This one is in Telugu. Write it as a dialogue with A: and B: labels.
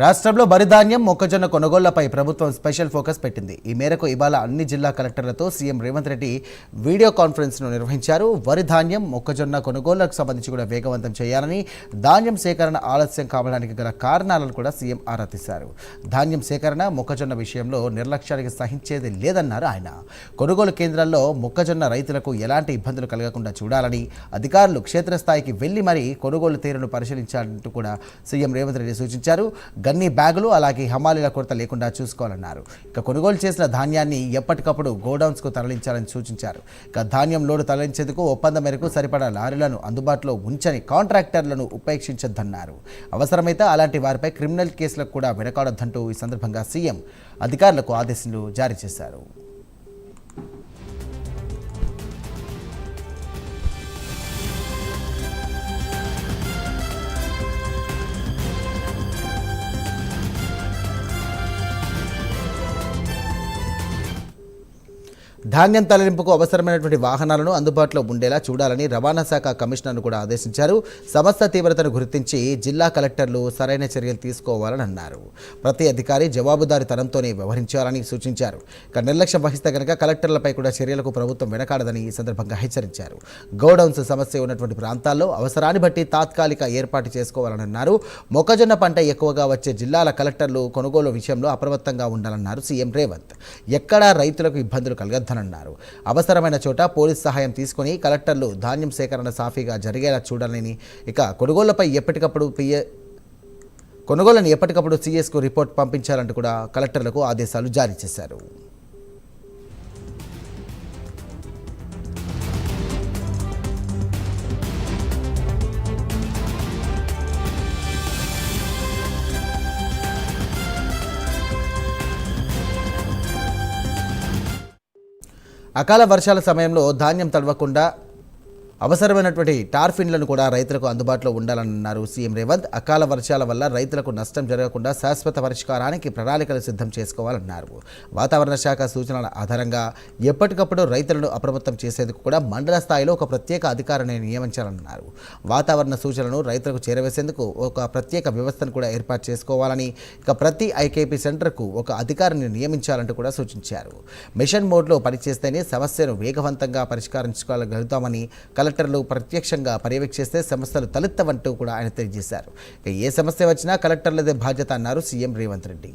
A: రాష్ట్రంలో వరిధాన్యం మొక్కజొన్న కొనుగోళ్లపై ప్రభుత్వం స్పెషల్ ఫోకస్ పెట్టింది. ఈ మేరకు ఇవాళ అన్ని జిల్లా కలెక్టర్లతో సీఎం రేవంత్ రెడ్డి వీడియో కాన్ఫరెన్స్ను నిర్వహించారు. వరిధాన్యం మొక్కజొన్న కొనుగోళ్లకు సంబంధించి కూడా వేగవంతం చేయాలని, ధాన్యం సేకరణ ఆలస్యం కావడానికి గల కారణాలను కూడా సీఎం ఆరా తీశారు. ధాన్యం సేకరణ మొక్కజొన్న విషయంలో నిర్లక్ష్యానికి సహించేది లేదన్నారు ఆయన. కొనుగోలు కేంద్రాల్లో మొక్కజొన్న రైతులకు ఎలాంటి ఇబ్బందులు కలగకుండా చూడాలని అధికారులు క్షేత్రస్థాయికి వెళ్లి మరీ కొనుగోలు తీరును పరిశీలించాలంటూ కూడా సీఎం రేవంత్ రెడ్డి సూచించారు. గన్ని బ్యాగులు అలాగే హమాలీల కొరత లేకుండా చూసుకోవాలన్నారు. ఇక కొనుగోలు చేసిన ధాన్యాన్ని ఎప్పటికప్పుడు గోడౌన్స్కు తరలించాలని సూచించారు. ఇక ధాన్యం లోడు తరలించేందుకు ఒప్పందం మేరకు సరిపడా లారీలను అందుబాటులో ఉంచని కాంట్రాక్టర్లను ఉపేక్షించొద్దన్నారు. అవసరమైతే అలాంటి వారిపై క్రిమినల్ కేసులకు కూడా వెనకాడొద్దంటూ ఈ సందర్భంగా సీఎం అధికారులకు ఆదేశాలు జారీ చేశారు. ధాన్యం తరలింపుకు అవసరమైనటువంటి వాహనాలను అందుబాటులో ఉండేలా చూడాలని రవాణా శాఖ కమిషనర్ను కూడా ఆదేశించారు. సమస్య తీవ్రతను గుర్తించి జిల్లా కలెక్టర్లు సరైన చర్యలు తీసుకోవాలని అన్నారు. ప్రతి అధికారి జవాబుదారీతనంతోనే వ్యవహరించాలని సూచించారు. ఇక నిర్లక్ష్యం వహిస్తే కనుక కలెక్టర్లపై కూడా చర్యలకు ప్రభుత్వం వెనకాడదని ఈ సందర్భంగా హెచ్చరించారు. గోడౌన్స్ సమస్య ఉన్నటువంటి ప్రాంతాల్లో అవసరాన్ని బట్టి తాత్కాలిక ఏర్పాటు చేసుకోవాలని అన్నారు. మొక్కజొన్న పంట ఎక్కువగా వచ్చే జిల్లాల కలెక్టర్లు కొనుగోలు విషయంలో అప్రమత్తంగా ఉండాలన్నారు సీఎం రేవంత్. ఎక్కడా రైతులకు ఇబ్బందులు కలగద్దని అన్నారు. అవసరమైన చోట పోలీస్ సహాయం తీసుకుని కలెక్టర్లు ధాన్యం సేకరణ సాఫీగా జరిగేలా చూడాలని, ఇక కొనుగోలను ఎప్పటికప్పుడు సీఎస్కు రిపోర్ట్ పంపించాలంటూ కూడా కలెక్టర్లకు ఆదేశాలు జారీ చేశారు. అకాల వర్షాల సమయంలో ధాన్యం తడవకుండా అవసరమైనటువంటి టార్ఫిన్లను కూడా రైతులకు అందుబాటులో ఉండాలన్నారు సీఎం రేవంత్. అకాల వర్షాల వల్ల రైతులకు నష్టం జరగకుండా శాశ్వత పరిష్కారానికి ప్రణాళికలు సిద్ధం చేసుకోవాలన్నారు. వాతావరణ శాఖ సూచనల ఆధారంగా ఎప్పటికప్పుడు రైతులను అప్రమత్తం చేసేందుకు కూడా మండల స్థాయిలో ఒక ప్రత్యేక అధికారిని నియమించాలన్నారు. వాతావరణ సూచనలను రైతులకు చేరవేసేందుకు ఒక ప్రత్యేక వ్యవస్థను కూడా ఏర్పాటు చేసుకోవాలని, ఇక ప్రతి ఐకేపీ సెంటర్కు ఒక అధికారిని నియమించాలంటూ కూడా సూచించారు. మిషన్ మోడ్లో పనిచేస్తేనే సమస్యను వేగవంతంగా పరిష్కరించుకోగలుగుతామని, కలెక్టర్లు ప్రత్యక్షంగా పర్యవేక్షిస్తే సమస్యలు తలెత్తవంటూ కూడా ఆయన తెలియజేశారు. ఏ సమస్య వచ్చినా కలెక్టర్లదే బాధ్యత అన్నారు సీఎం రేవంత్ రెడ్డి.